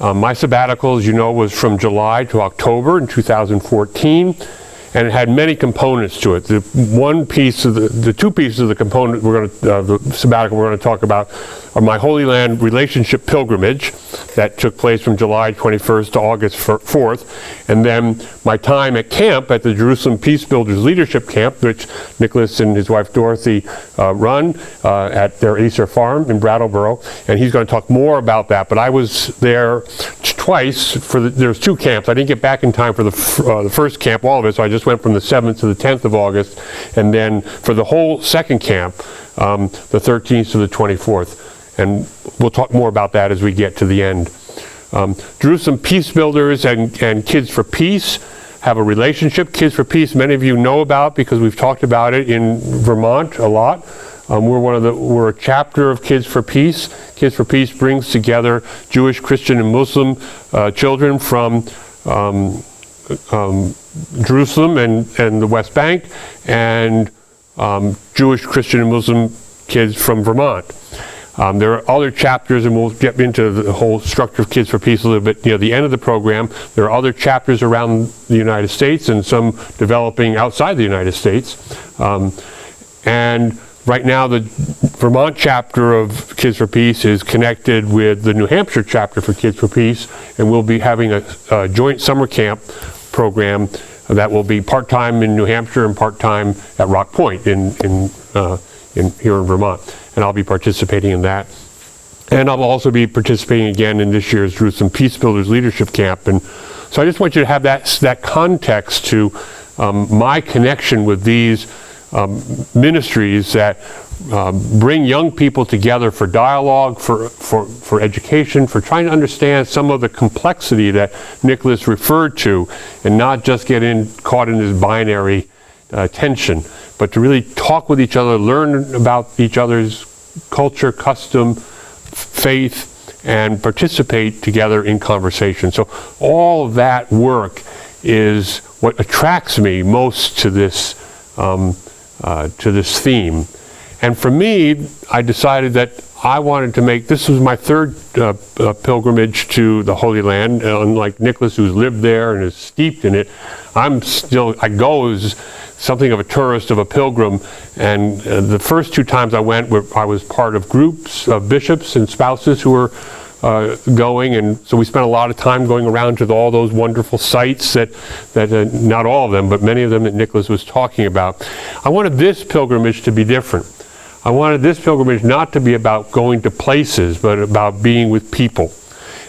My sabbatical, as you know, was from July to October in 2014. And it had many components to it. The two pieces of the component the sabbatical we're going to talk about are my Holy Land relationship pilgrimage that took place from July 21st to August 4th, and then my time at camp at the Jerusalem Peace Builders Leadership Camp, which Nicholas and his wife Dorothy run at their Easter farm in Brattleboro, and he's going to talk more about that. But I was there twice there's two camps. I didn't get back in time for the first camp, all of it, so I just went from the 7th to the 10th of August, and then for the whole second camp, the 13th to the 24th. And we'll talk more about that as we get to the end. Jerusalem Peace Builders and Kids for Peace have a relationship. Kids for Peace, many of you know about because we've talked about it in Vermont a lot. We're a chapter of Kids for Peace. Kids for Peace brings together Jewish, Christian, and Muslim children from Jerusalem and the West Bank, and Jewish, Christian, and Muslim kids from Vermont. There are other chapters, and we'll get into the whole structure of Kids for Peace a little bit near the end of the program. There are other chapters around the United States and some developing outside the United States. And right now, the Vermont chapter of Kids for Peace is connected with the New Hampshire chapter for Kids for Peace, and we'll be having a joint summer camp program that will be part-time in New Hampshire and part-time at Rock Point here in Vermont. And I'll be participating in that. And I'll also be participating again in this year's Jerusalem Peace Builders Leadership Camp. And so I just want you to have that context to my connection with these ministries that bring young people together for dialogue, for education, for trying to understand some of the complexity that Nicholas referred to, and not just get caught in this binary tension, but to really talk with each other, learn about each other's culture, custom, faith, and participate together in conversation. So all of that work is what attracts me most to this theme. And for me, I decided that I wanted to this was my third pilgrimage to the Holy Land. Unlike Nicholas, who's lived there and is steeped in it, I go as something of a tourist, of a pilgrim. And the first two times I went, I was part of groups of bishops and spouses who were going, and so we spent a lot of time going around to all those wonderful sites that not all of them, but many of them that Nicholas was talking about. I wanted this pilgrimage to be different. I wanted this pilgrimage not to be about going to places, but about being with people.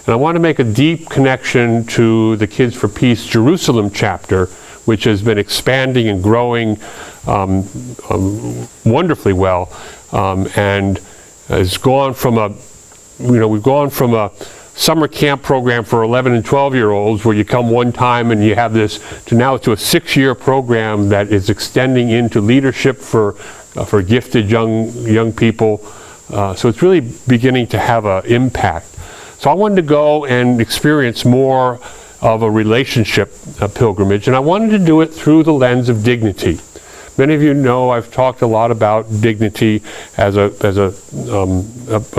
And I want to make a deep connection to the Kids for Peace Jerusalem chapter, which has been expanding and growing wonderfully well, and has gone from we've gone from a summer camp program for 11 and 12-year-olds where you come one time and you have this, to now to a 6-year program that is extending into leadership for gifted young people. So it's really beginning to have an impact. So I wanted to go and experience more of a relationship pilgrimage, and I wanted to do it through the lens of dignity. Many of you know I've talked a lot about dignity as a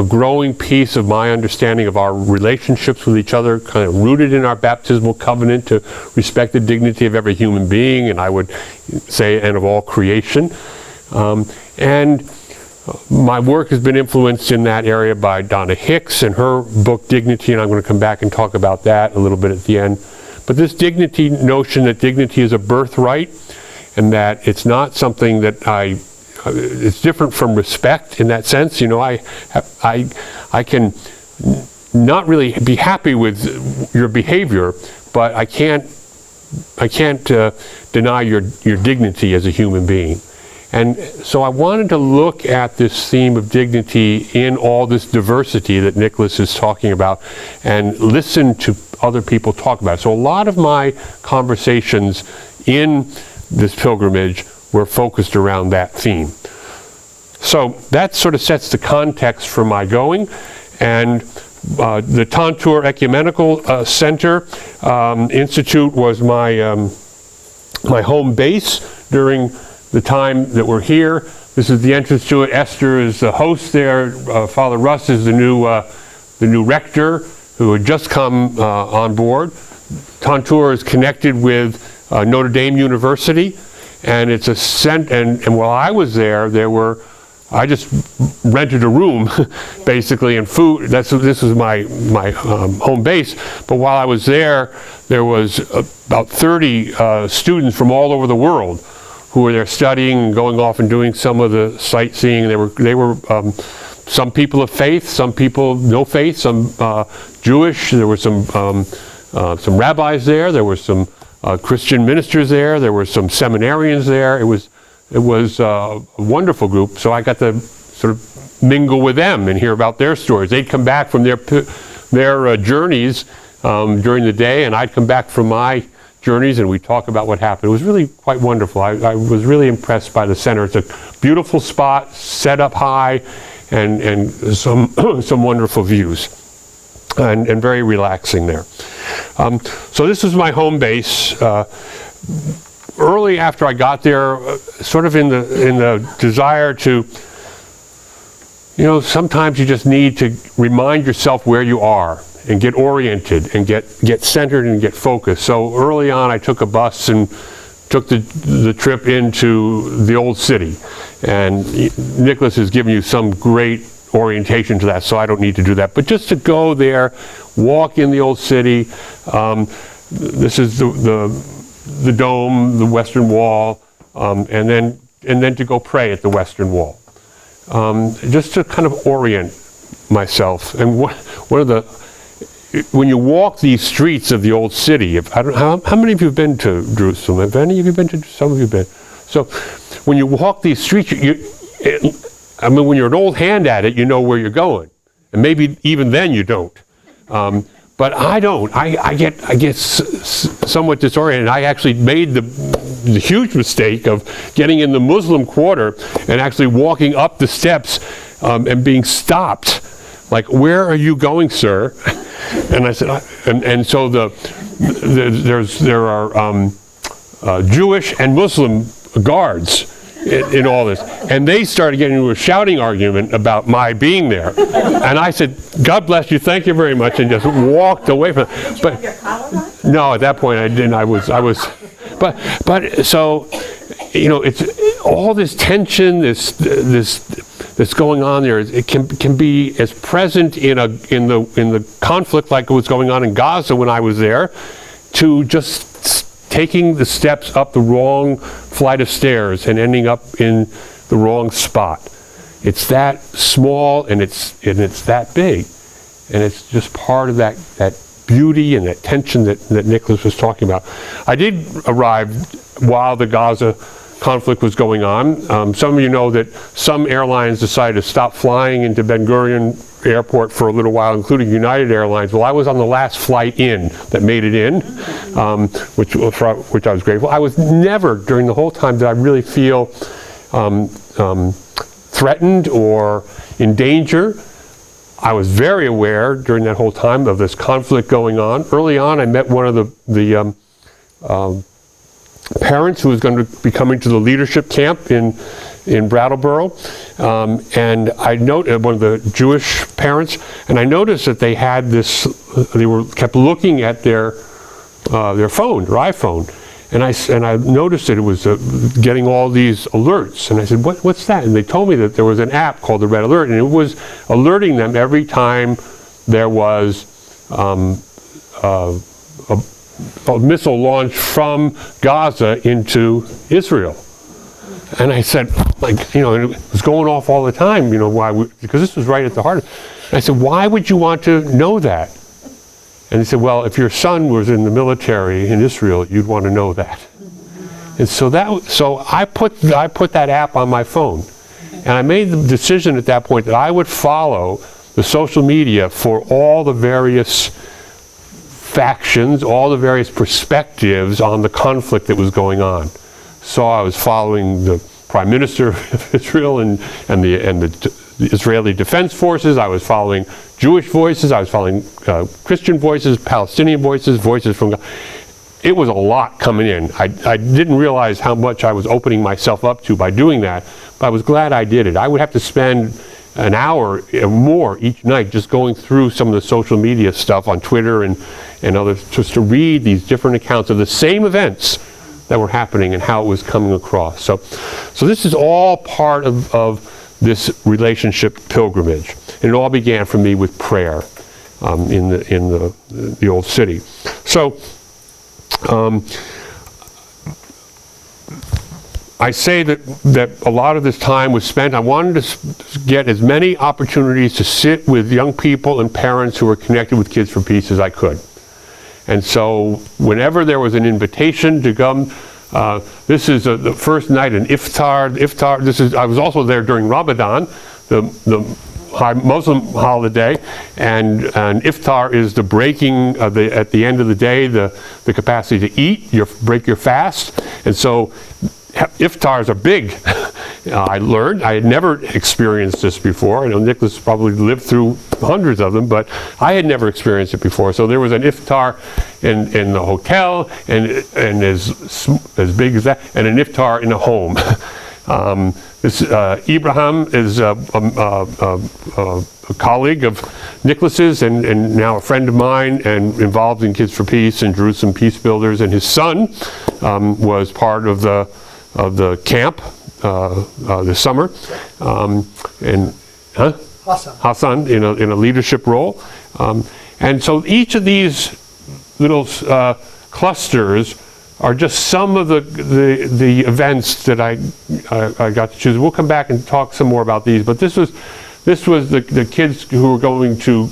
growing piece of my understanding of our relationships with each other, kind of rooted in our baptismal covenant to respect the dignity of every human being, and I would say, and of all creation. And my work has been influenced in that area by Donna Hicks and her book Dignity, and I'm going to come back and talk about that a little bit at the end. But this dignity notion that dignity is a birthright, and that it's not something that it's different from respect in that sense. You know, I can not really be happy with your behavior, but I can't deny your dignity as a human being. And so I wanted to look at this theme of dignity in all this diversity that Nicholas is talking about and listen to other people talk about it. So a lot of my conversations in this pilgrimage were focused around that theme. So that sort of sets the context for my going. And the Tantur Ecumenical Center Institute was my home base during the time that we're here. This is the entrance to it. Esther is the host there. Father Russ is the new rector. who had just come on board. Tantur is connected with Notre Dame University, and it's and while I was there, I just rented a room, basically, and food. This was my home base. But while I was there was about 30 students from all over the world who were there studying and going off and doing some of the sightseeing. They were some people of faith, some people no faith, some Jewish. There were some rabbis there. There were some Christian ministers there. There were some seminarians there. It was a wonderful group. So I got to sort of mingle with them and hear about their stories. They'd come back from their journeys during the day, and I'd come back from my journeys, and we'd talk about what happened. It was really quite wonderful. I was really impressed by the center. It's a beautiful spot, set up high, and some wonderful views, and very relaxing there. So this was my home base. Early after I got there, sort of in the desire to, sometimes you just need to remind yourself where you are and get oriented and get centered and get focused. So early on, I took a bus and took the trip into the old city. And Nicholas has given you some great orientation to that, so I don't need to do that. But just to go there, walk in the old city. This is the dome, the Western Wall, and then to go pray at the Western Wall. Just to kind of orient myself. And one of the when you walk these streets of the old city, how many of you have been to Jerusalem? Have any of you been to? Some of you have been. So when you walk these streets, when you're an old hand at it, you know where you're going, and maybe even then you don't. But I don't. I get somewhat disoriented. I actually made the huge mistake of getting in the Muslim quarter and actually walking up the steps and being stopped. Like, where are you going, sir? And I said, and so there are Jewish and Muslim guards in all this, and they started getting into a shouting argument about my being there. And I said, "God bless you, thank you very much," and just walked away from it. Did you have your collar on? No, at that point I didn't. I was. But so, it's all this tension, that's going on there. It can be as present in the conflict like it was going on in Gaza when I was there, to just taking the steps up the wrong flight of stairs and ending up in the wrong spot. It's that small and it's that big, and it's just part of that beauty and that tension that Nicholas was talking about. I did arrive while the Gaza conflict was going on. Some of you know that some airlines decided to stop flying into Ben Gurion Airport for a little while, including United Airlines. Well, I was on the last flight in that made it in, which I was grateful. I was never, during the whole time, did I really feel threatened or in danger. I was very aware during that whole time of this conflict going on. Early on, I met one of the parents who was going to be coming to the leadership camp in Brattleboro, and I noted one of the Jewish parents, and I noticed that they had this. They kept looking at their phone, their iPhone, and I noticed that it was getting all these alerts, and I said, "What's that?" And they told me that there was an app called the Red Alert, and it was alerting them every time there was a missile launched from Gaza into Israel. And I said, it was going off all the time, why? Because this was right at the heart of it. And I said, why would you want to know that? And he said, well, if your son was in the military in Israel, you'd want to know that. And so I put that app on my phone, and I made the decision at that point that I would follow the social media for all the various factions, all the various perspectives on the conflict that was going on. So I was following the Prime Minister of Israel and the Israeli Defense Forces. I was following Jewish voices. I was following Christian voices, Palestinian voices from. It was a lot coming in. I didn't realize how much I was opening myself up to by doing that, but I was glad I did it. I would have to spend an hour or more each night just going through some of the social media stuff on Twitter and others, just to read these different accounts of the same events that were happening and how it was coming across. So this is all part of this relationship pilgrimage. And it all began for me with prayer in the old city. So I say that a lot of this time was spent, I wanted to get as many opportunities to sit with young people and parents who were connected with Kids for Peace as I could. And so whenever there was an invitation to come, this is the first night in Iftar. I was also there during Ramadan, the high Muslim holiday, and Iftar is the breaking at the end of the day, the capacity to eat, break your fast. And so Iftars are big. I learned, I had never experienced this before. I know Nicholas probably lived through hundreds of them, but I had never experienced it before. So there was an Iftar in the hotel, and as big as that, and an Iftar in a home. Ibrahim is a colleague of Nicholas's and now a friend of mine and involved in Kids for Peace and Jerusalem Peace Builders, and his son was part of the camp this summer, and Hassan in a leadership role, and so each of these little clusters are just some of the events that I got to choose. We'll come back and talk some more about these, but this was the kids who were going to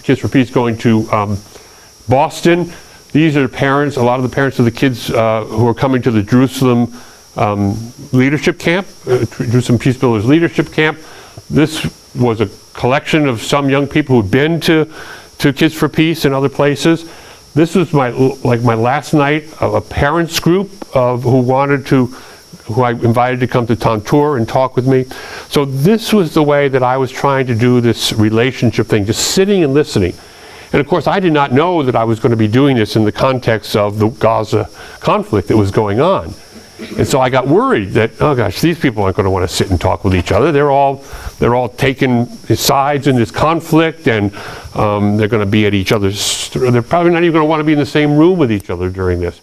Kids for Peace going to Boston. These are the parents, a lot of the parents of the kids who are coming to the Jerusalem leadership camp, Jerusalem Peace Builders leadership camp. This was a collection of some young people who'd been to Kids for Peace and other places. This was my last night of a parents group who I invited to come to Tantur and talk with me. So this was the way that I was trying to do this relationship thing, just sitting and listening. And of course, I did not know that I was going to be doing this in the context of the Gaza conflict that was going on. And so I got worried that, oh gosh, these people aren't going to want to sit and talk with each other. They're all taking sides in this conflict, and they're going to be at each other's. They're probably not even going to want to be in the same room with each other during this.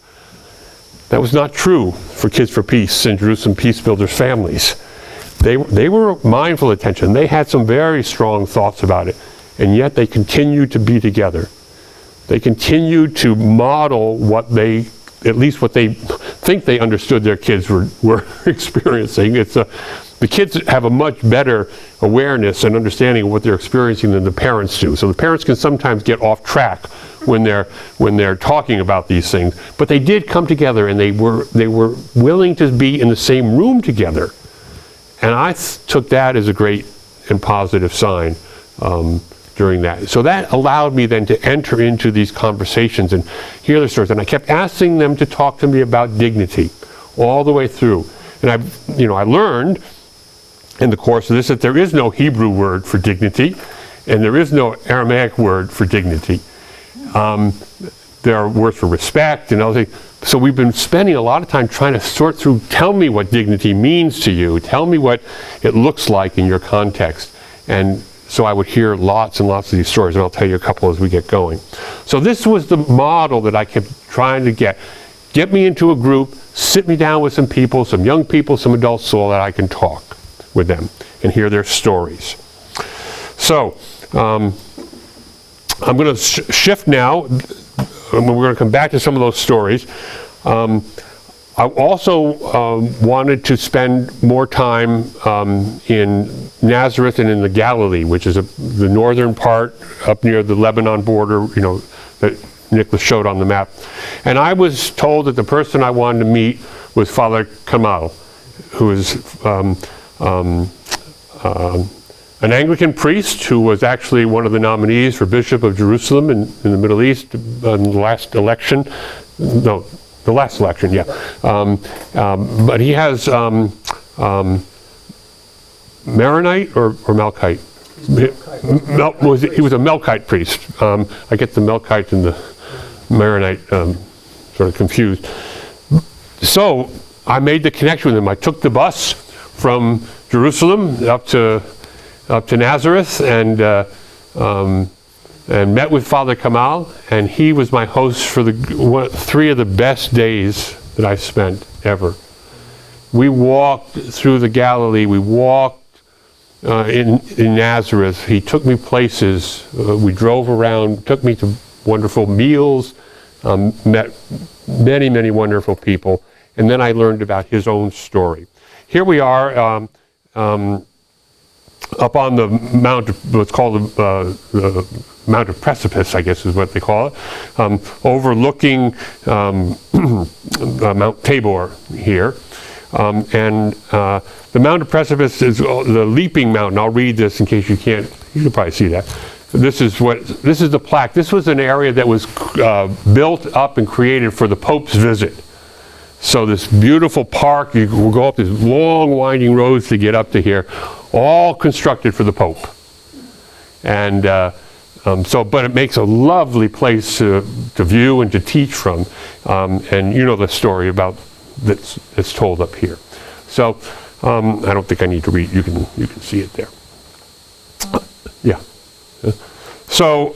That was not true for Kids for Peace and Jerusalem Peace Builders families. They were mindful of attention. They had some very strong thoughts about it, and yet they continued to be together. They continued to model at least what they think they understood their kids were experiencing. The kids have a much better awareness and understanding of what they're experiencing than the parents do. So the parents can sometimes get off track when they're talking about these things. But they did come together, and they were willing to be in the same room together. And I took that as a great and positive sign during that. So that allowed me then to enter into these conversations and hear their stories. And I kept asking them to talk to me about dignity all the way through. And I learned in the course of this that there is no Hebrew word for dignity, and there is no Aramaic word for dignity. There are words for respect and other things. So we've been spending a lot of time trying to sort through, tell me what dignity means to you, tell me what it looks like in your context. And so I would hear lots and lots of these stories, and I'll tell you a couple as we get going. So this was the model that I kept trying to get me into a group, sit me down with some people, some young people, some adults, so that I can talk with them and hear their stories. So I'm going to shift now. We're going to come back to some of those stories. I also wanted to spend more time in Nazareth and in the Galilee, which is the northern part up near the Lebanon border, that Nicholas showed on the map. And I was told that the person I wanted to meet was Father Kamal, who is an Anglican priest who was actually one of the nominees for Bishop of Jerusalem in the Middle East in the last election. No, the last election, yeah. But he has Maronite or Melkite? He was a Melkite priest. I get the Melkite and the Maronite sort of confused. So I made the connection with him. I took the bus from Jerusalem up to up to Nazareth and met with Father Kamal, and he was my host for 3 of the best days that I spent ever. We walked through the Galilee. We walked in Nazareth. He took me places. We drove around, took me to wonderful meals, met many, many wonderful people, and then I learned about his own story. Here we are up on the Mount, what's called the Mount of Precipice, I guess is what they call it, overlooking Mount Tabor here. The Mount of Precipice is the leaping mountain. I'll read this in case you can probably see that. This is the plaque. This was an area that was built up and created for the Pope's visit. So this beautiful park, you will go up these long winding roads to get up to here, all constructed for the Pope. And but it makes a lovely place to view and to teach from. And you know the story about that's told up here. So I don't think I need to read. You can see it there. Yeah. So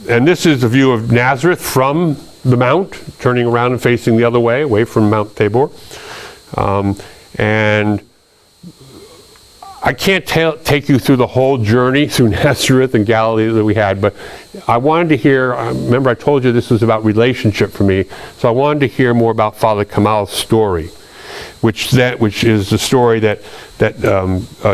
and this is a view of Nazareth from the mount, turning around and facing the other way, away from Mount Tabor. And I can't take you through the whole journey through Nazareth and Galilee that we had, but I wanted to hear, remember I told you this was about relationship for me, so I wanted to hear more about Father Kamal's story, which is the story that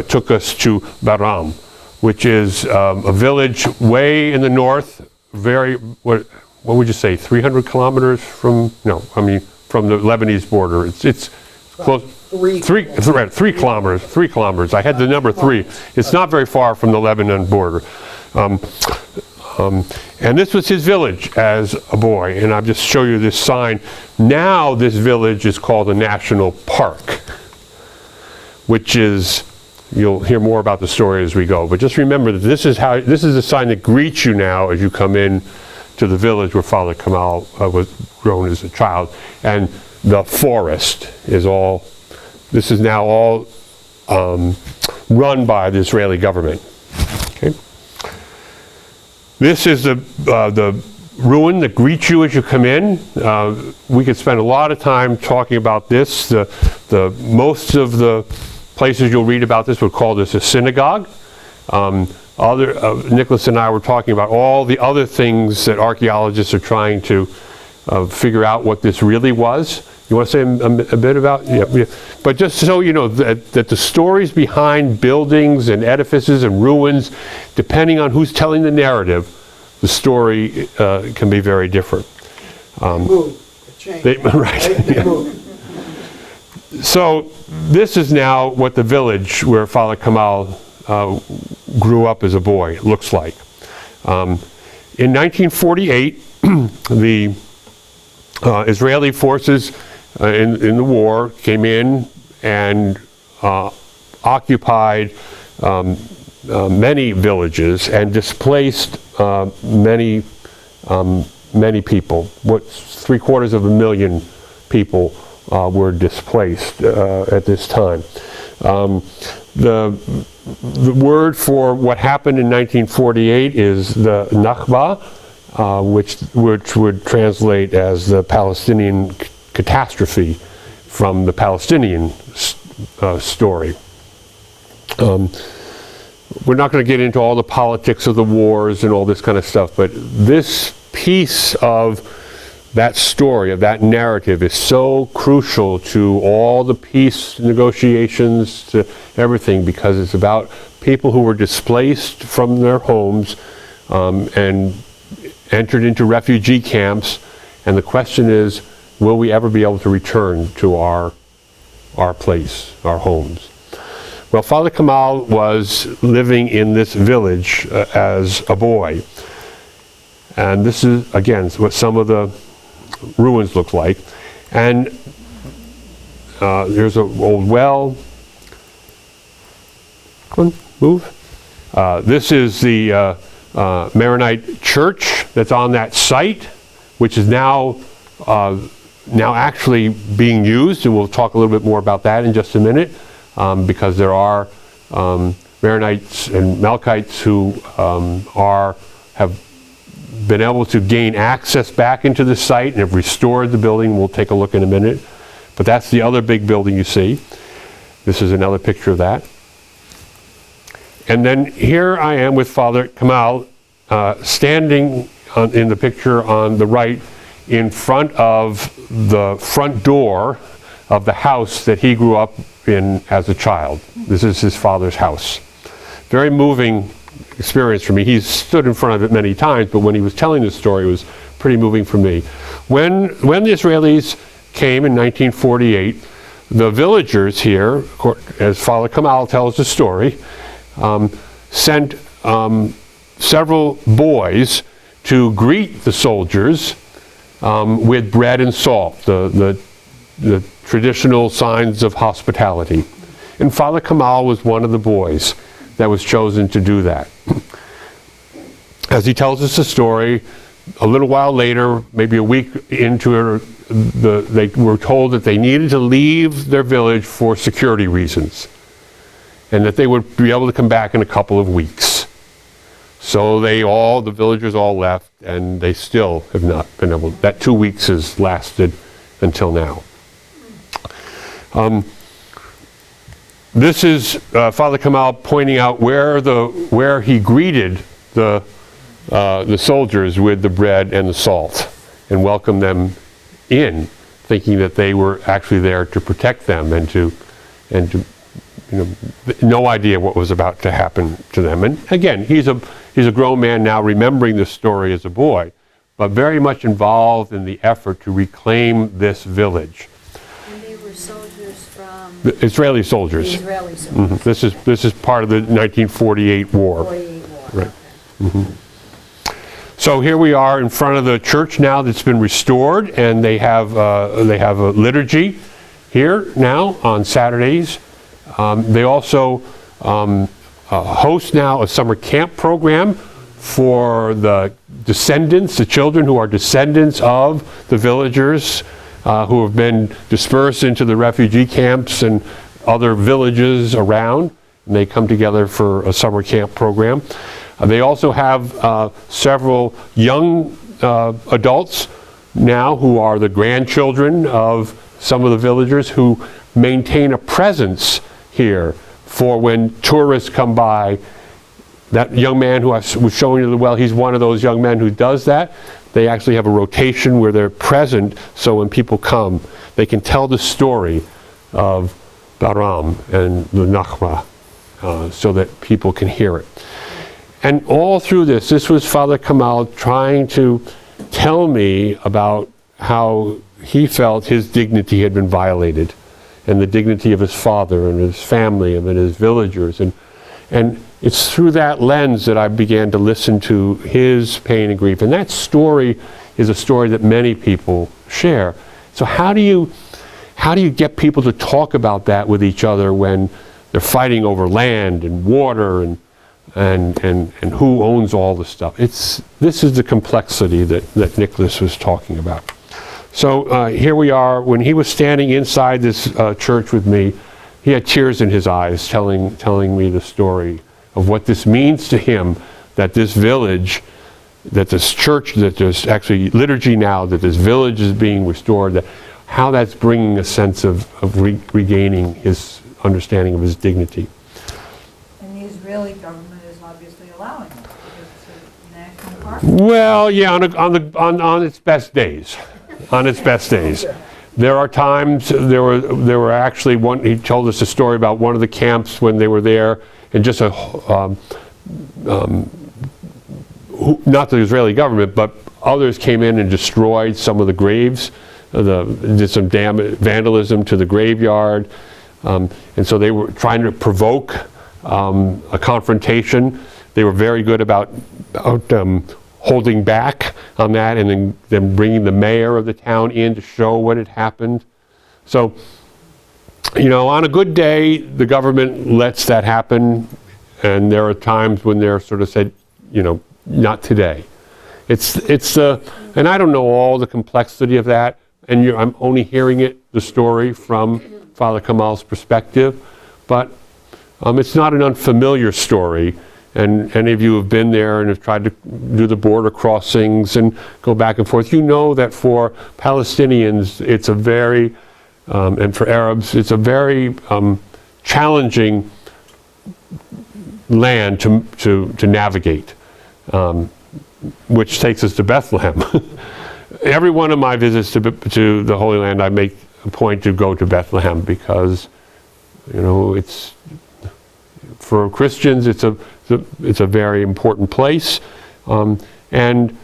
took us to Bethlehem, which is a village way in the north, what would you say, 300 kilometers from the Lebanese border. It's close. 3 kilometers. 3 kilometers. I had the number 3. It's not very far from the Lebanon border. And this was his village as a boy. And I'll just show you this sign. Now this village is called a national park, which is, you'll hear more about the story as we go. But just remember that this is the sign that greets you now as you come in to the village where Father Kamal was grown as a child. And the forest is all. This is now all run by the Israeli government. Okay. This is the ruin that greets you as you come in. We could spend a lot of time talking about this. Most of the places you'll read about this would call this a synagogue. Nicholas and I were talking about all the other things that archaeologists are trying to figure out what this really was. You want to say a bit about? Yeah. But just so you know that the stories behind buildings and edifices and ruins, depending on who's telling the narrative, the story can be very different. So this is now what the village where Father Kamal grew up as a boy looks like. In 1948, the Israeli forces in the war came in and occupied many villages and displaced many people. 750,000 people were displaced at this time. The word for what happened in 1948 is the Nakba, which would translate as the Palestinian catastrophe from the Palestinian story. We're not going to get into all the politics of the wars and all this kind of stuff, but this piece of that story, of that narrative, is so crucial to all the peace negotiations, to everything, because it's about people who were displaced from their homes and entered into refugee camps, and the question is, will we ever be able to return to our place, our homes? Well, Father Kamal was living in this village as a boy. And this is, again, what some of the ruins look like. And there's an old well. Come on, move. This is the Maronite church that's on that site, which is now actually being used, and we'll talk a little bit more about that in just a minute, because there are Maronites and Melkites who have been able to gain access back into the site and have restored the building. We'll take a look in a minute. But that's the other big building you see. This is another picture of that. And then here I am with Father Kamal standing in the picture on the right in front of the front door of the house that he grew up in as a child. This is his father's house. Very moving experience for me. He's stood in front of it many times, but when he was telling this story, it was pretty moving for me. When the Israelis came in 1948, the villagers here, as Father Kamal tells the story, sent several boys to greet the soldiers with bread and salt, the traditional signs of hospitality. And Father Kamal was one of the boys that was chosen to do that. As he tells us the story, a little while later, maybe a week into it, they were told that they needed to leave their village for security reasons, and that they would be able to come back in a couple of weeks. So the villagers all left, and they still have not been able, that 2 weeks has lasted until now. This is Father Kamal pointing out where he greeted the soldiers with the bread and the salt and welcomed them in, thinking that they were actually there to protect them and to no idea what was about to happen to them. And again, he's a grown man now, remembering this story as a boy, but very much involved in the effort to reclaim this village. And they were soldiers from... The Israeli soldiers. The Israeli soldiers. Mm-hmm. This is part of the 1948 war. 48 war. Right. Okay. Mm-hmm. So here we are in front of the church now that's been restored, and they have a liturgy here now on Saturdays. They also host now a summer camp program for the descendants, the children who are descendants of the villagers who have been dispersed into the refugee camps and other villages around. And they come together for a summer camp program. They also have several young adults now who are the grandchildren of some of the villagers who maintain a presence here for when tourists come by. That young man who I was showing you the well, he's one of those young men who does that. They actually have a rotation where they're present, so when people come, they can tell the story of Baram and the Nachma so that people can hear it. And all through this was Father Kamal trying to tell me about how he felt his dignity had been violated, and the dignity of his father and his family and his villagers. And it's through that lens that I began to listen to his pain and grief. And that story is a story that many people share. So how do you get people to talk about that with each other when they're fighting over land and water and who owns all the stuff? This is the complexity that Nicholas was talking about. So here we are. When he was standing inside this church with me, he had tears in his eyes telling me the story of what this means to him, that this village, that this church, that there's actually liturgy now, that this village is being restored, that how that's bringing a sense of regaining his understanding of his dignity. And the Israeli government is obviously allowing it because it's a national park. Well, yeah, on its best days. On its best days. There are times, there were actually he told us a story about one of the camps when they were there, and just not the Israeli government, but others came in and destroyed some of the graves, did some vandalism to the graveyard, and so they were trying to provoke a confrontation. They were very good about holding back on that, and then bringing the mayor of the town in to show what had happened. So, on a good day, the government lets that happen, and there are times when they're sort of said, not today. And I don't know all the complexity of that, and I'm only hearing the story from Father Kamal's perspective, but it's not an unfamiliar story. And any of you who have been there and have tried to do the border crossings and go back and forth, you know that for Palestinians, it's a very, and for Arabs, it's a very challenging land to navigate, which takes us to Bethlehem. Every one of my visits to the Holy Land, I make a point to go to Bethlehem because, you know, it's, for Christians, it's a very important place, and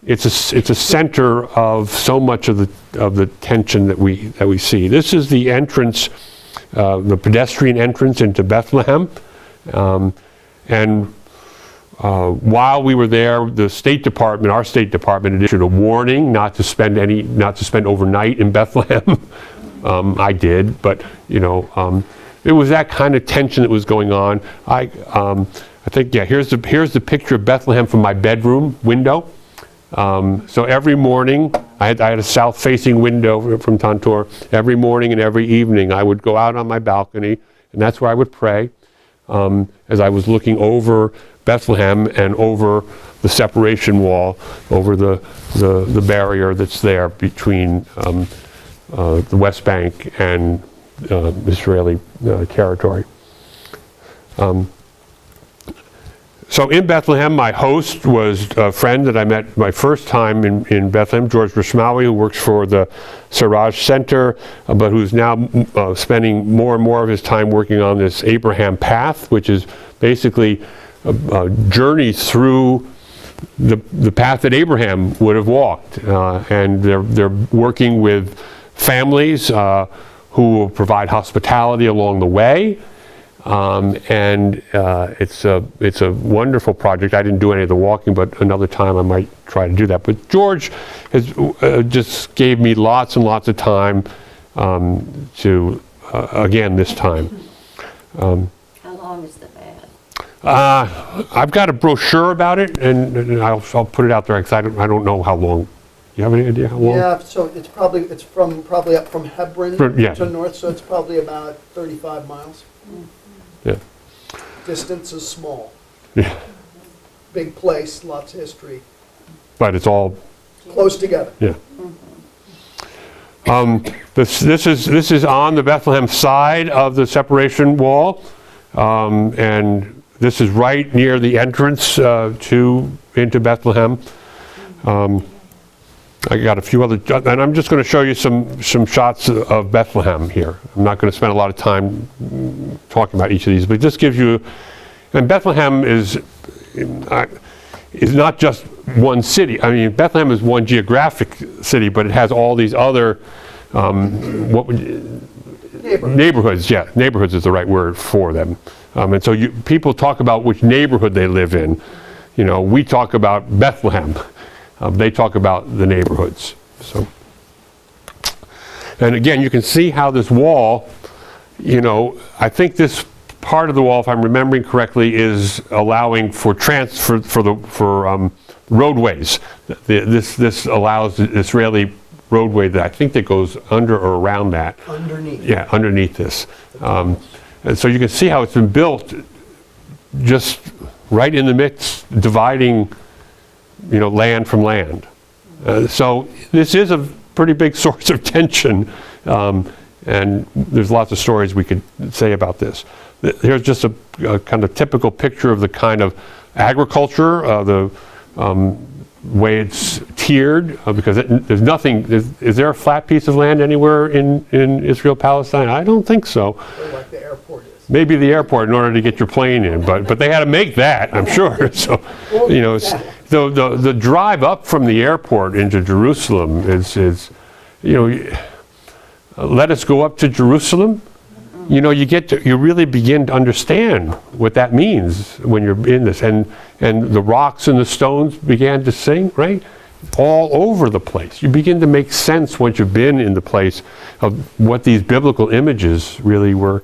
it's a center of so much of the tension that we see. This is the entrance, the pedestrian entrance into Bethlehem, and while we were there, the State Department, our State Department, issued a warning not to spend overnight in Bethlehem. I did, but you know. It was that kind of tension that was going on. I think, yeah, here's the picture of Bethlehem from my bedroom window. So every morning, I had a south-facing window from Tantur. Every morning and every evening, I would go out on my balcony, and that's where I would pray as I was looking over Bethlehem and over the separation wall, over the barrier that's there between the West Bank and Israeli territory. So in Bethlehem, my host was a friend that I met my first time in Bethlehem, George Rishmawi, who works for the Siraj Center, but who's now spending more and more of his time working on this Abraham Path, which is basically a journey through the path that Abraham would have walked. And they're working with families who will provide hospitality along the way, and it's a wonderful project. I didn't do any of the walking, but another time I might try to do that. But George has just gave me lots and lots of time to again this time. How long is the path? I've got a brochure about it, and I'll put it out there because I don't know how long. You have any idea how long? Yeah, so it's probably up from Hebron to north, so it's probably about 35 miles. Yeah. Distance is small. Yeah. Big place, lots of history. But it's all close together. Yeah. This is on the Bethlehem side of the separation wall, and this is right near the entrance into Bethlehem. I got a few other, and I'm just going to show you some shots of Bethlehem here. I'm not going to spend a lot of time talking about each of these, but it just gives you, and Bethlehem is not just one city. I mean, Bethlehem is one geographic city, but it has all these other neighborhoods. Yeah, neighborhoods is the right word for them. And so people talk about which neighborhood they live in. You know, we talk about Bethlehem. They talk about the neighborhoods. So, and again, you can see how this wall, you know, I think this part of the wall, if I'm remembering correctly, is allowing for roadways. This allows the Israeli roadway that I think that goes under or around that. Underneath. Yeah, underneath this. And so you can see how it's been built just right in the midst, dividing, you know, land from land. So this is a pretty big source of tension, and there's lots of stories we could say about this. Here's just a kind of typical picture of the kind of agriculture, the way it's tiered, because there's nothing, is there a flat piece of land anywhere in Israel, Palestine? I don't think so. Like the airport is. Maybe the airport in order to get your plane in, but they had to make that, I'm sure. So, you know, the drive up from the airport into Jerusalem is you know, let us go up to Jerusalem. You know, you really begin to understand what that means when you're in this, and the rocks and the stones began to sing, right? All over the place. You begin to make sense once you've been in the place of what these biblical images really were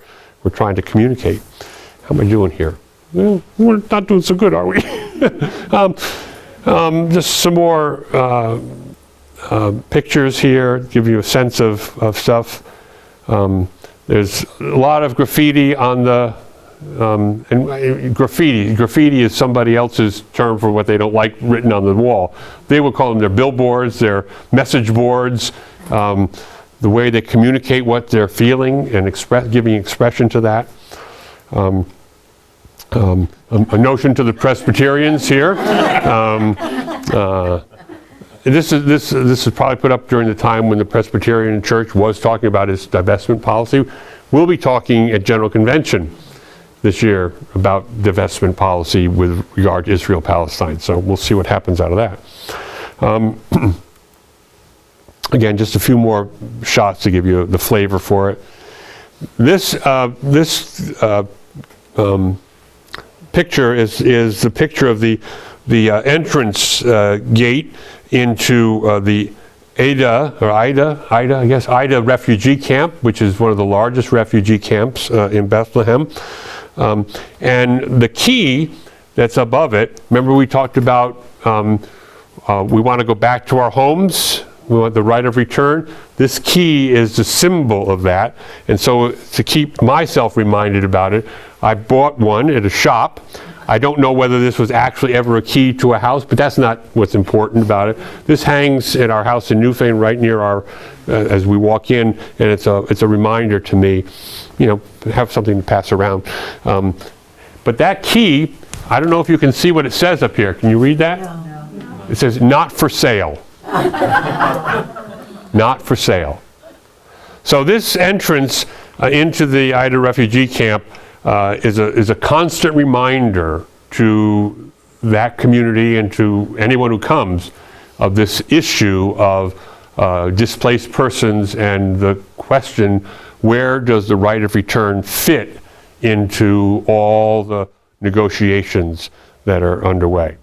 trying to communicate. How am I doing here? Well, we're not doing so good, are we? Just some more pictures here, give you a sense of stuff. There's a lot of graffiti on the, and graffiti is somebody else's term for what they don't like written on the wall. They would call them their billboards, their message boards, the way they communicate what they're feeling and giving expression to that. A notion to the Presbyterians here. This is probably put up during the time when the Presbyterian Church was talking about its divestment policy. We'll be talking at General Convention this year about divestment policy with regard to Israel-Palestine. So we'll see what happens out of that. Again, just a few more shots to give you the flavor for it. This picture is the picture of the entrance gate into the Ida refugee camp, which is one of the largest refugee camps in Bethlehem. And the key that's above it, remember we talked about we want to go back to our homes, we want the right of return. This key is the symbol of that. And so to keep myself reminded about it, I bought one at a shop. I don't know whether this was actually ever a key to a house, but that's not what's important about it. This hangs at our house in Newfane, right near our, as we walk in, and it's a reminder to me, have something to pass around. But that key, I don't know if you can see what it says up here. Can you read that? No. It says, "Not for sale." Not for sale. So this entrance into the Ida refugee camp is a constant reminder to that community and to anyone who comes of this issue of displaced persons and the question, where does the right of return fit into all the negotiations that are underway?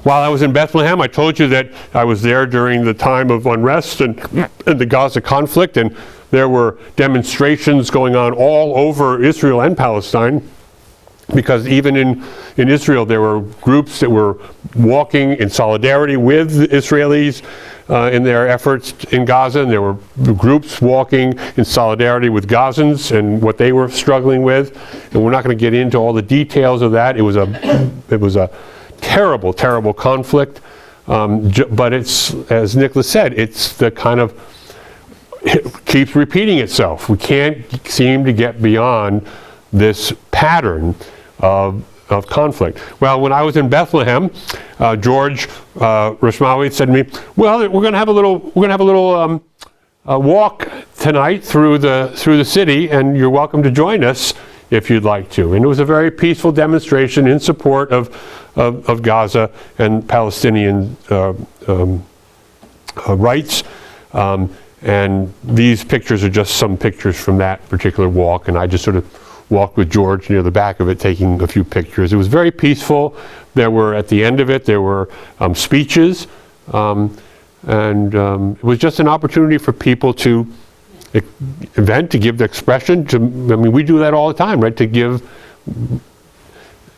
While I was in Bethlehem, I told you that I was there during the time of unrest and the Gaza conflict, and there were demonstrations going on all over Israel and Palestine, because even in Israel there were groups that were walking in solidarity with the Israelis in their efforts in Gaza, and there were groups walking in solidarity with Gazans and what they were struggling with. And we're not going to get into all the details of that. It was a terrible, terrible conflict, but it's, as Nicholas said, it's the kind of, it keeps repeating itself. We can't seem to get beyond this pattern of conflict. Well, when I was in Bethlehem, George Rishmawi said to me, "Well, we're going to have a little walk tonight through the city, and you're welcome to join us if you'd like to." And it was a very peaceful demonstration in support of Gaza and Palestinian rights. And these pictures are just some pictures from that particular walk, and I just sort of walked with George near the back of it taking a few pictures. It was very peaceful. At the end of it, there were speeches, and it was just an opportunity for people to vent, to give the expression. We do that all the time, right?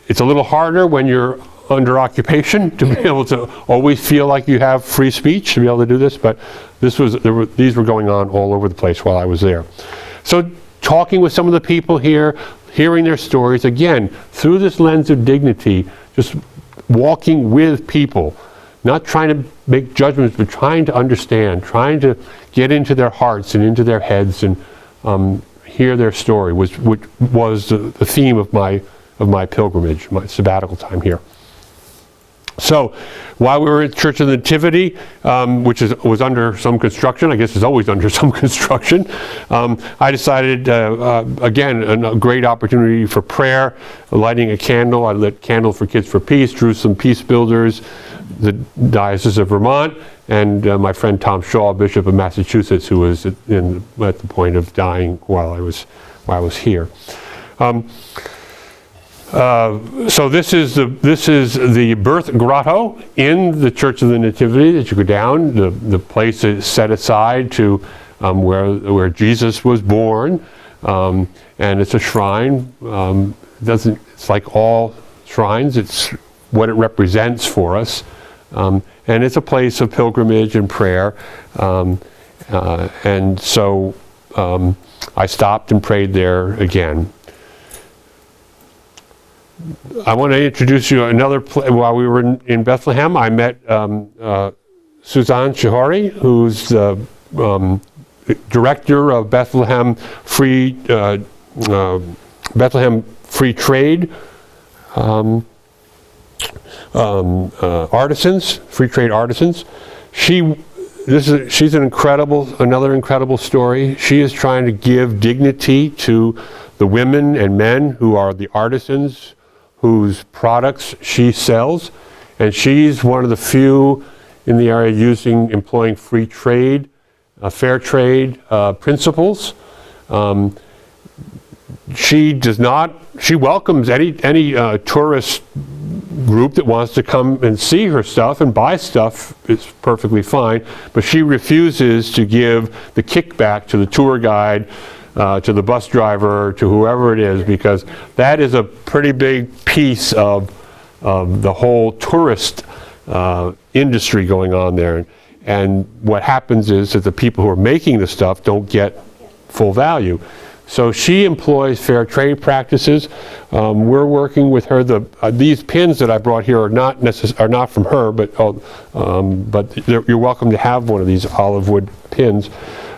It's a little harder when you're under occupation to be able to always feel like you have free speech to be able to do this, but these were going on all over the place while I was there. So talking with some of the people here, hearing their stories, again, through this lens of dignity, just walking with people, not trying to make judgments, but trying to understand, trying to get into their hearts and into their heads and hear their story, which was the theme of my pilgrimage, my sabbatical time here. So while we were at Church of the Nativity, which was under some construction, I guess it's always under some construction, I decided, again, a great opportunity for prayer, lighting a candle. I lit Candle for Kids for Peace, drew some peace builders, the Diocese of Vermont, and my friend Tom Shaw, Bishop of Massachusetts, who was at the point of dying while I was here. So this is the birth grotto in the Church of the Nativity that you go down. The place is set aside to where Jesus was born, and it's a shrine. It's like all shrines. It's what it represents for us, and it's a place of pilgrimage and prayer. And so I stopped and prayed there again. I want to introduce you another while we were in Bethlehem. I met Suzanne Shahari, who's the director of Bethlehem Free Trade artisans, free trade artisans. She's another incredible story. She is trying to give dignity to the women and men who are the artisans whose products she sells, and she's one of the few in the area employing free trade, fair trade principles. She welcomes any tourist group that wants to come and see her stuff and buy stuff. It's perfectly fine, but she refuses to give the kickback to the tour guide, to the bus driver, to whoever it is, because that is a pretty big piece of the whole tourist industry going on there. And what happens is that the people who are making the stuff don't get full value. So she employs fair trade practices. We're working with her. These pins that I brought here are not from her, but you're welcome to have one of these olive wood pins.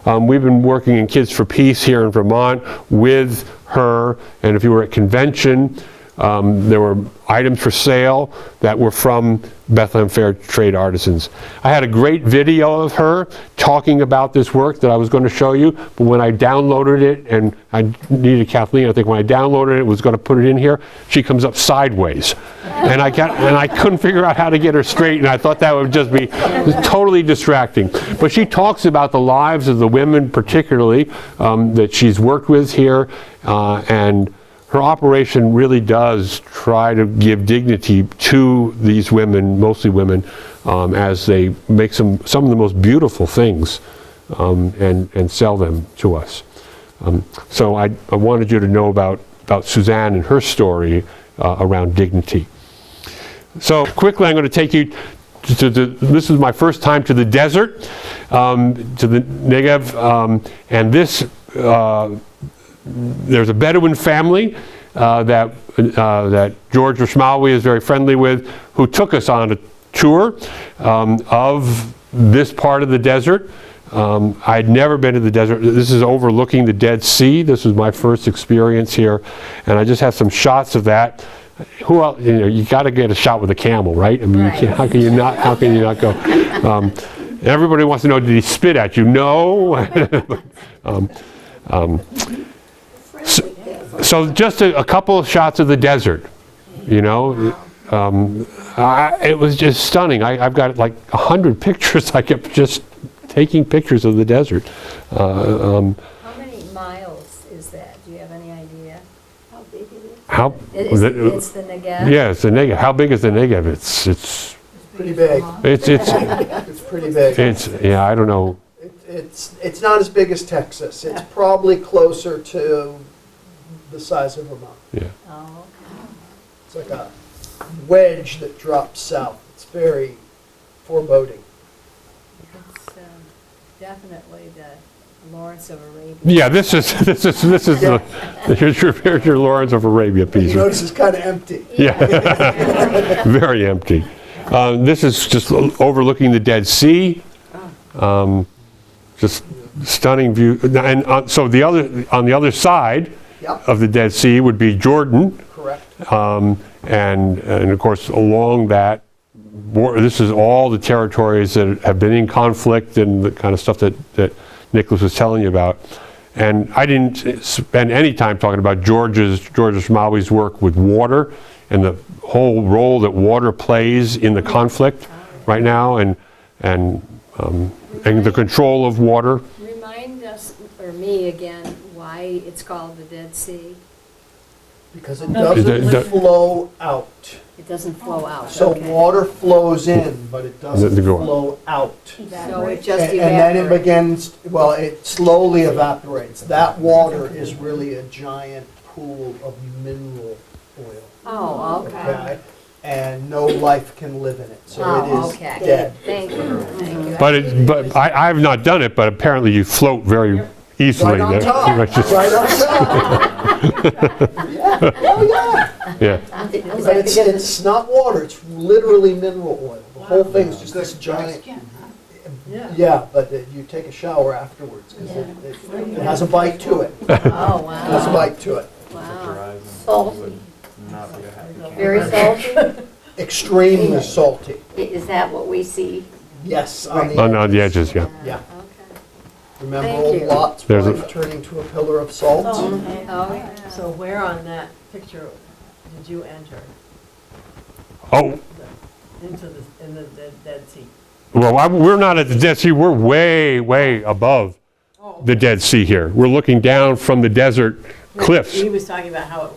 We've been working in Kids for Peace here in Vermont with her, and if you were at convention, there were items for sale that were from Bethlehem Fair Trade Artisans. I had a great video of her talking about this work that I was going to show you, but when I downloaded it, and I needed Kathleen, I think when I downloaded it, was going to put it in here, she comes up sideways. And I couldn't figure out how to get her straight, and I thought that would just be totally distracting. But she talks about the lives of the women particularly that she's worked with here, and her operation really does try to give dignity to these women, mostly women, as they make some of the most beautiful things and sell them to us. So I wanted you to know about Suzanne and her story around dignity. So quickly, I'm going to take you this is my first time to the desert, to the Negev, and this there's a Bedouin family that George Rishmawi is very friendly with, who took us on a tour of this part of the desert. I'd never been to the desert. This is overlooking the Dead Sea. This was my first experience here, and I just have some shots of that. Who else? You got to get a shot with a camel, right? I mean, right. How can you not go? Everybody wants to know, did he spit at you? No. So just a couple of shots of the desert, it was just stunning. I've got like 100 pictures. I kept just taking pictures of the desert. How many miles is that? Do you have any idea? How big it is? It's the Negev? Yeah, it's the Negev. How big is the Negev? It's pretty big. It's pretty big. I don't know. It's not as big as Texas. It's probably closer to the size of Vermont. Yeah. Oh, okay. It's like a wedge that drops south. It's very foreboding. It's definitely the Lawrence of Arabia. Yeah, this is here's your Lawrence of Arabia piece. You notice it's kind of empty. Yeah, very empty. This is just overlooking the Dead Sea. Just stunning view. And so on the other side of the Dead Sea would be Jordan. Correct. And of course along that, this is all the territories that have been in conflict and the kind of stuff that Nicholas was telling you about. And I didn't spend any time talking about George Rishmawi's work with water and the whole role that water plays in the conflict right now, and the control of water. Remind us, or me again, why it's called the Dead Sea. Because it doesn't flow out. It doesn't flow out. So okay. water flows in, but it doesn't flow out. So it just evaporates. And then it begins, it slowly evaporates. That water is really a giant pool of mineral oil. Oh, okay. And no life can live in it, so it is dead. Thank you. But I have not done it, but apparently you float very easily. Right on That- top, that's just- right on top. Yeah, oh Yeah, yeah. But it's not water, it's literally mineral oil. The whole thing's just this giant. Yeah, but you take a shower afterwards, because it has a bite to it. It Oh, has a wow, bite to it. wow. Salty. Very salty? Extremely salty. Is that what we see? Yes, on the edges, yeah. Yeah. Okay. Remember Thank old you. Lot's There's a- wife turning to a pillar of salt? Oh, yeah. So where on that picture did you enter Oh, in the Dead Sea? well, we're not at the Dead Sea. We're way, way above the Dead Sea here. We're looking down from the desert cliffs. He was talking about how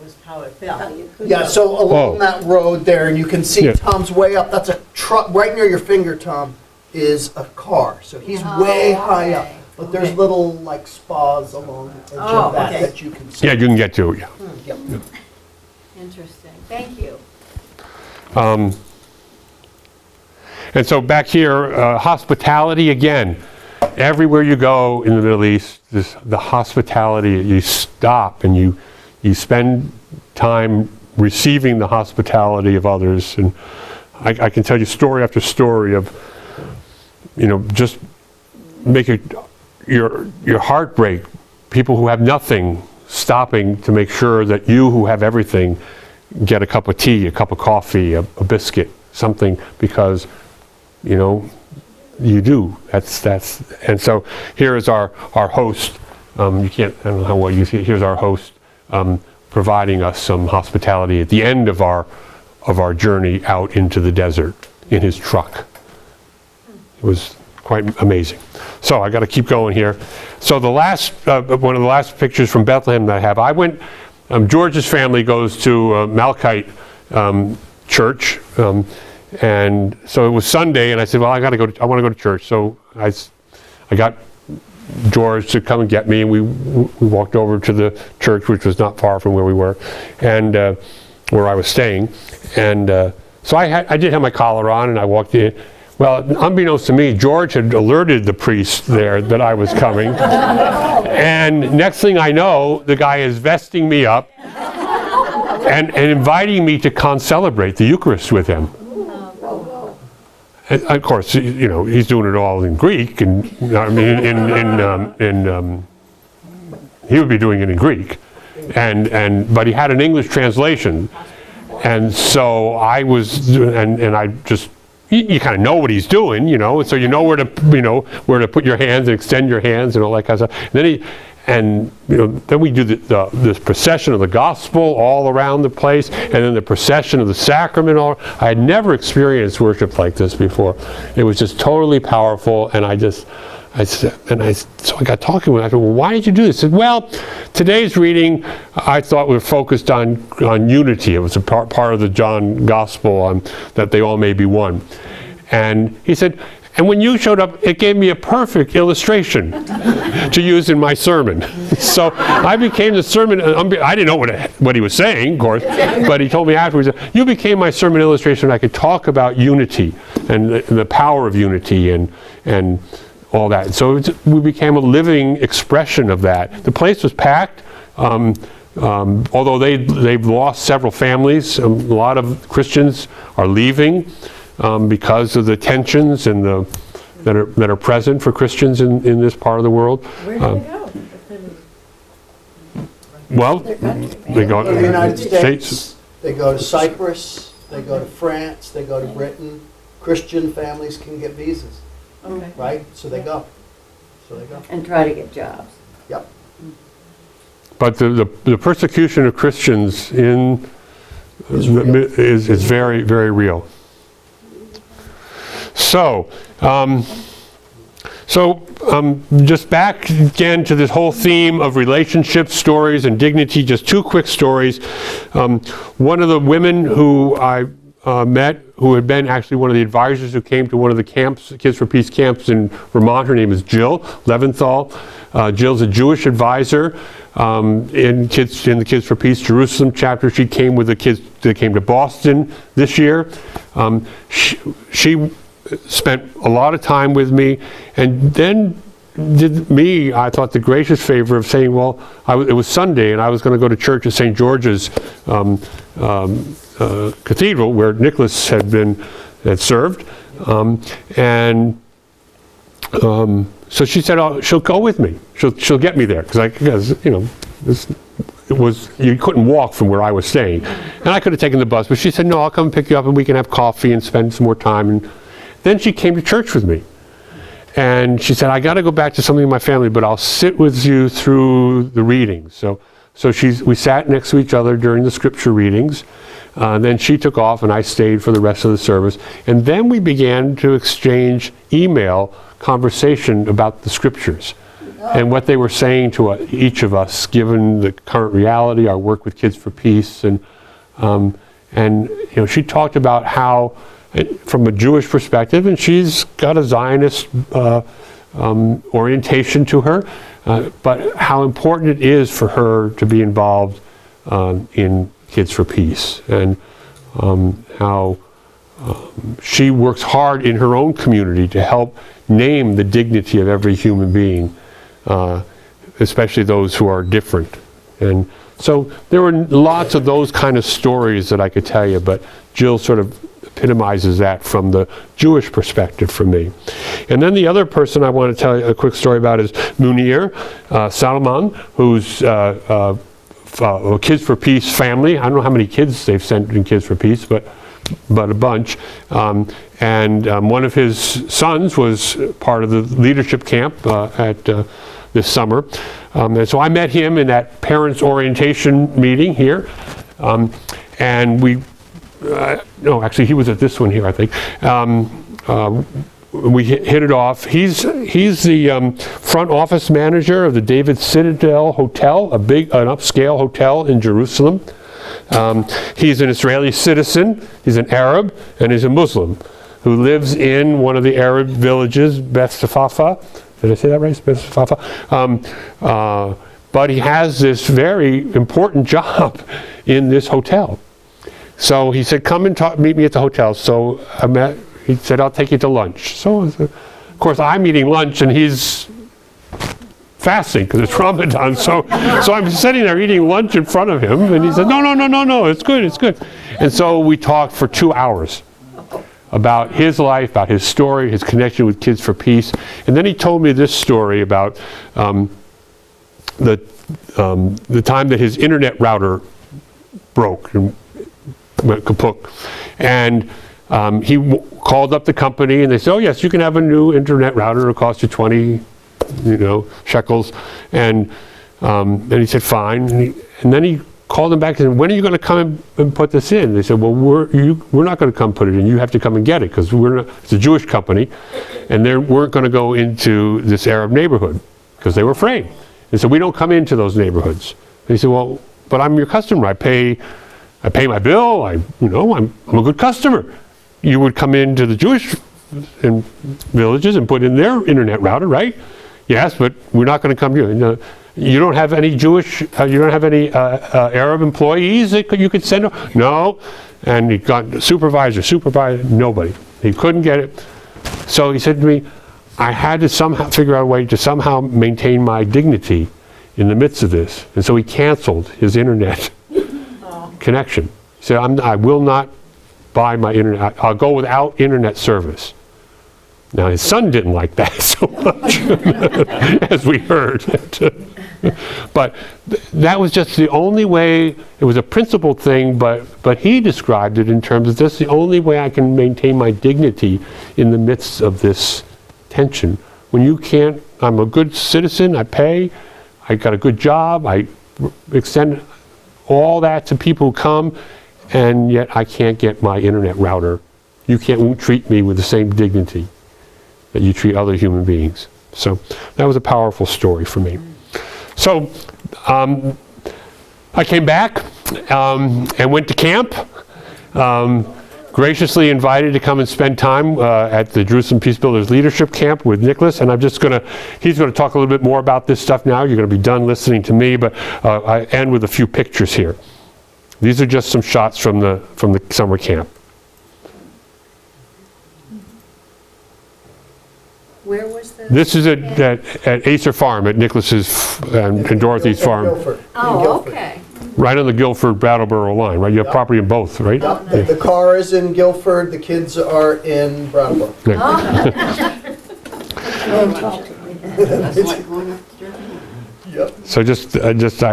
it fell. Yeah, so along Oh. that road there, and you can see Yeah. Tom's way up, that's a truck, right near your finger, Tom, is a car. So he's way high up. okay. But there's little like spas along the edge Oh, of that okay. that you can see. Yeah, you can get to it, yeah. Yep. Interesting, thank you. And so back here, hospitality again. Everywhere you go in the Middle East, the hospitality, you stop and you spend time receiving the hospitality of others. And I can tell you story after story of, just make your heart break. People who have nothing stopping to make sure that you who have everything get a cup of tea, a cup of coffee, a biscuit, something, because you do. And so here is our host. You can't, I don't know how well you see it. Here's our host providing us some hospitality at the end of our journey out into the desert in his truck. It was quite amazing. So I got to keep going here. So the last, one of the last pictures from Bethlehem that I have, I went, George's family goes to Malachite church. And so it was Sunday, and I said, well, I want to go to church. So I got George to come and get me, and we walked over to the church, which was not far from where we were, and where I was staying. And so I did have my collar on, and I walked in. Well, unbeknownst to me, George had alerted the priest there that I was coming. And next thing I know, the guy is vesting me up and inviting me to concelebrate the Eucharist with him. And of course, he's doing it all in Greek, and I mean, he would be doing it in Greek, but he had an English translation, and so I was, and I just, you kind of know what he's doing, so you know where to put your hands and extend your hands and all that kind of stuff. And then we do this procession of the gospel all around the place, and then the procession of the sacrament. I had never experienced worship like this before. It was just totally powerful, and so I got talking with him. I said, well, why did you do this? He said, well, today's reading, I thought we were focused on unity. It was a part of the John gospel, that they all may be one. And he said, and when you showed up, it gave me a perfect illustration to use in my sermon. So I became the sermon, I didn't know what he was saying, of course, but he told me afterwards, you became my sermon illustration. I could talk about unity and the power of unity and all that. So we became a living expression of that. The place was packed. Although they've lost several families, a lot of Christians are leaving because of the tensions and that are present for Christians in this part of the world. Where did they go? Well, they go To the United to States, they go to Cyprus, they go to France, they go to Britain. Christian families can get visas, Okay. right? So they go. And try to get jobs. Yep. But the persecution of Christians is very, very real. So, just back again to this whole theme of relationships, stories, and dignity. Just two quick stories. One of the women who I met, who had been actually one of the advisors who came to one of the camps, Kids for Peace camps in Vermont. Her name is Jill Leventhal. Jill's a Jewish advisor in the Kids for Peace Jerusalem chapter. She came with the kids that came to Boston this year. She spent a lot of time with me, and then did me, I thought, the gracious favor of saying, well, it was Sunday and I was going to go to church at St. George's Cathedral where Nicholas had served. So she said, oh, she'll go with me. She'll get me there because you couldn't walk from where I was staying. And I could have taken the bus, but she said, no, I'll come pick you up and we can have coffee and spend some more time. And then she came to church with me. And she said, I got to go back to something in my family, but I'll sit with you through the readings. So we sat next to each other during the scripture readings. Then she took off and I stayed for the rest of the service. And then we began to exchange email conversation about the scriptures and what they were saying to each of us, given the current reality, our work with Kids for Peace. And she talked about how, from a Jewish perspective, and she's got a Zionist orientation to her, but how important it is for her to be involved in Kids for Peace, and how she works hard in her own community to help name the dignity of every human being, especially those who are different. And so there were lots of those kind of stories that I could tell you, but Jill sort of epitomizes that from the Jewish perspective for me. And then the other person I want to tell you a quick story about is Munir Salman, who's Kids for Peace family. I don't know how many kids they've sent in Kids for Peace, but a bunch. And one of his sons was part of the leadership camp this summer. And so I met him in that parents' orientation meeting here. And no, actually he was at this one here, I think. We hit it off. He's the front office manager of the David Citadel Hotel, an upscale hotel in Jerusalem. He's an Israeli citizen, he's an Arab, and he's a Muslim who lives in one of the Arab villages, Beth Safafa. Did I say that right? Beth Safafa. But he has this very important job in this hotel. So he said, come and meet me at the hotel. So he said, I'll take you to lunch. So, of course, I'm eating lunch and he's fasting because it's Ramadan. So I'm sitting there eating lunch in front of him, and he said, no, it's good. And so we talked for 2 hours about his life, about his story, his connection with Kids for Peace. And then he told me this story about the time that his internet router broke and went kaput. And he called up the company and they said, oh yes, you can have a new internet router. It'll cost you 20 shekels. And he said, fine. And then he called them back and said, when are you going to come and put this in? They said, well, we're not going to come put it in. You have to come and get it because it's a Jewish company. And they weren't going to go into this Arab neighborhood because they were afraid. And so we don't come into those neighborhoods. And he said, well, but I'm your customer. I pay my bill. I'm a good customer. You would come into the Jewish villages and put in their internet router, right? Yes, but we're not going to come here. You don't have any Arab employees that you could send? No. And he got supervisor, nobody. He couldn't get it. So he said to me, I had to somehow figure out a way to somehow maintain my dignity in the midst of this. And so he canceled his internet connection. He said, I will not buy my internet. I'll go without internet service. Now his son didn't like that so much, as we heard. But that was just the only way. It was a principled thing, but he described it in terms of this: the only way I can maintain my dignity in the midst of this tension. When you can't, I'm a good citizen. I pay. I got a good job. I extend all that to people who come, and yet I can't get my internet router. You won't treat me with the same dignity that you treat other human beings. So that was a powerful story for me. So I came back and went to camp, graciously invited to come and spend time at the Jerusalem Peace Builders Leadership Camp with Nicholas, and he's going to talk a little bit more about this stuff now. You're going to be done listening to me, but I end with a few pictures here. These are just some shots from the summer camp. Where was was the? This is at Acer Farm, at Nicholas's and Dorothy's farm, Guilford. In Oh, Guilford. okay. right on the Guilford-Brattleboro line, right? You have Yep. property in both, right? Yep, the car is in Guilford, the kids are in Brattleboro. Yep. So I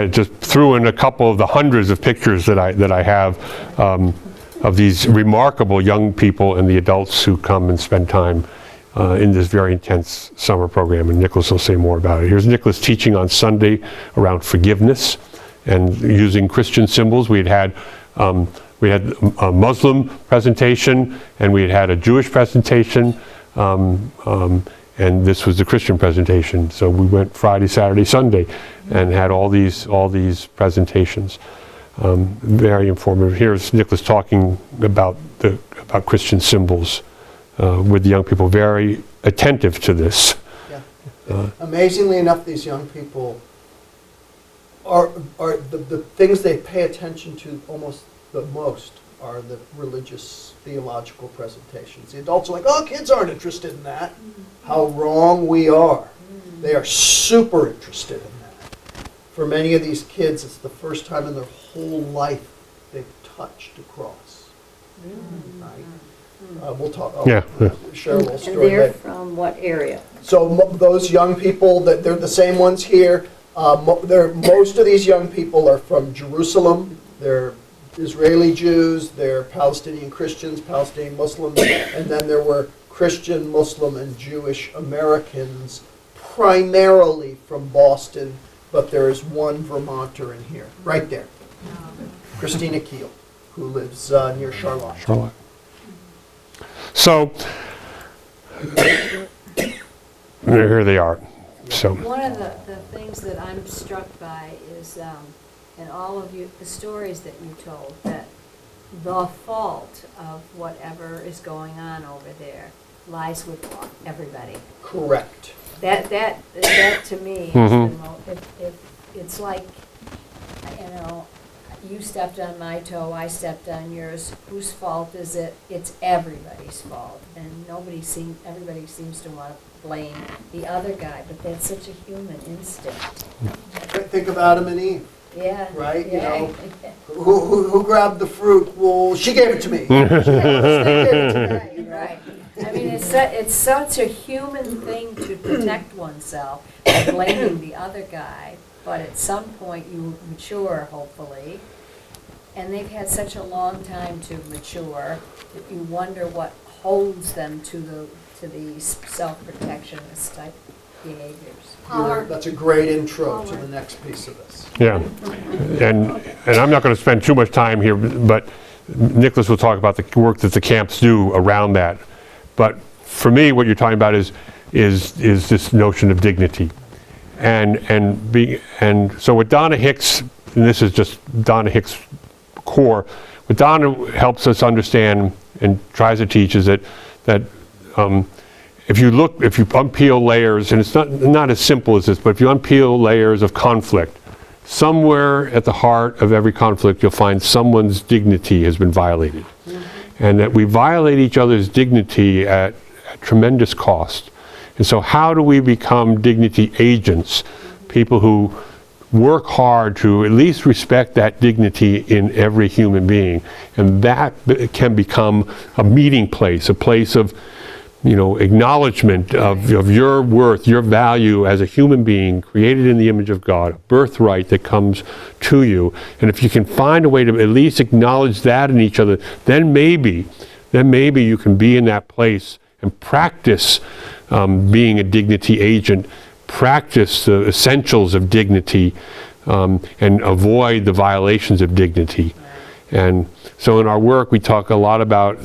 just threw in a couple of the hundreds of pictures that I have of these remarkable young people and the adults who come and spend time in this very intense summer program, and Nicholas will say more about it. Here's Nicholas teaching on Sunday around forgiveness and using Christian symbols. We had a Muslim presentation, and we had a Jewish presentation, and this was the Christian presentation. So we went Friday, Saturday, Sunday, and had all these presentations. Very informative. Here's Nicholas talking about Christian symbols with the young people, very attentive to this. Yeah. Amazingly enough, these young people are the things they pay attention to almost the most are the religious theological presentations. The adults are like, oh, kids aren't interested in that. How wrong we are. They are super interested in that. For many of these kids, it's the first time in their whole life they've touched a cross. Right? We'll talk. Share a little And story they're later. from what area? So those young people, they're the same ones here. Most of these young people are from Jerusalem. They're Israeli Jews, they're Palestinian Christians, Palestinian Muslims, and then there were Christian, Muslim, and Jewish Americans, primarily from Boston, but there is one Vermonter in here, right there. Christina Keel, who lives near Charlotte. So here they are. So One of the things that I'm struck by is, in all of the stories that you told, that the fault of whatever is going on over there lies with everybody. Correct. That to me is the if it's like, you stepped on my toe, I stepped on yours. Whose fault is it? It's everybody's fault, and everybody seems to want to blame the other guy, but that's such a human instinct. Think of Adam and Eve, Yeah. right? Yeah. You know, who grabbed the fruit? Well, she gave it to me. She gave it to me. Right. I mean, it's such a human thing to protect oneself by blaming the other guy, but at some point you mature, hopefully, and they've had such a long time to mature that you wonder what holds them to the self-protectionist type behaviors. That's a great intro to the next piece of this. yeah, and I'm not going to spend too much time here, but Nicholas will talk about the work that the camps do around that. But for me, what you're talking about is this notion of dignity, and so with Donna Hicks, and this is just Donna Hicks' core. What Donna helps us understand and tries to teach is that if you unpeel layers, and it's not as simple as this, but if you unpeel layers of conflict, somewhere at the heart of every conflict, you'll find someone's dignity has been violated. And that we violate each other's dignity at tremendous cost. And so how do we become dignity agents, people who work hard to at least respect that dignity in every human being? And that can become a meeting place, a place of acknowledgement of your worth, your value as a human being created in the image of God, a birthright that comes to you. And if you can find a way to at least acknowledge that in each other, then maybe you can be in that place and practice being a dignity agent, practice the essentials of dignity, and avoid the violations of dignity. And so in our work, we talk a lot about,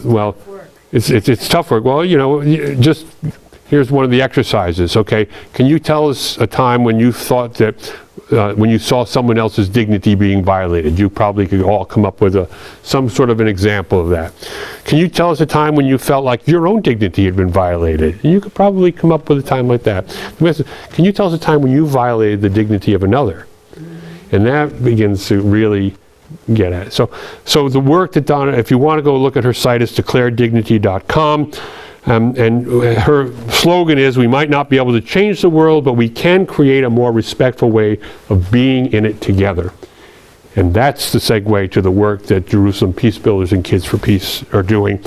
it's tough work. Well, just here's one of the exercises, okay? Can you tell us a time when you thought that, when you saw someone else's dignity being violated? You probably could all come up with some sort of an example of that. Can you tell us a time when you felt like your own dignity had been violated? You could probably come up with a time like that. Can you tell us a time when you violated the dignity of another? And that begins to really get at it. So the work that Donna, if you want to go look at her site, is declaredignity.com. And her slogan is, we might not be able to change the world, but we can create a more respectful way of being in it together. And that's the segue to the work that Jerusalem Peace Builders and Kids for Peace are doing.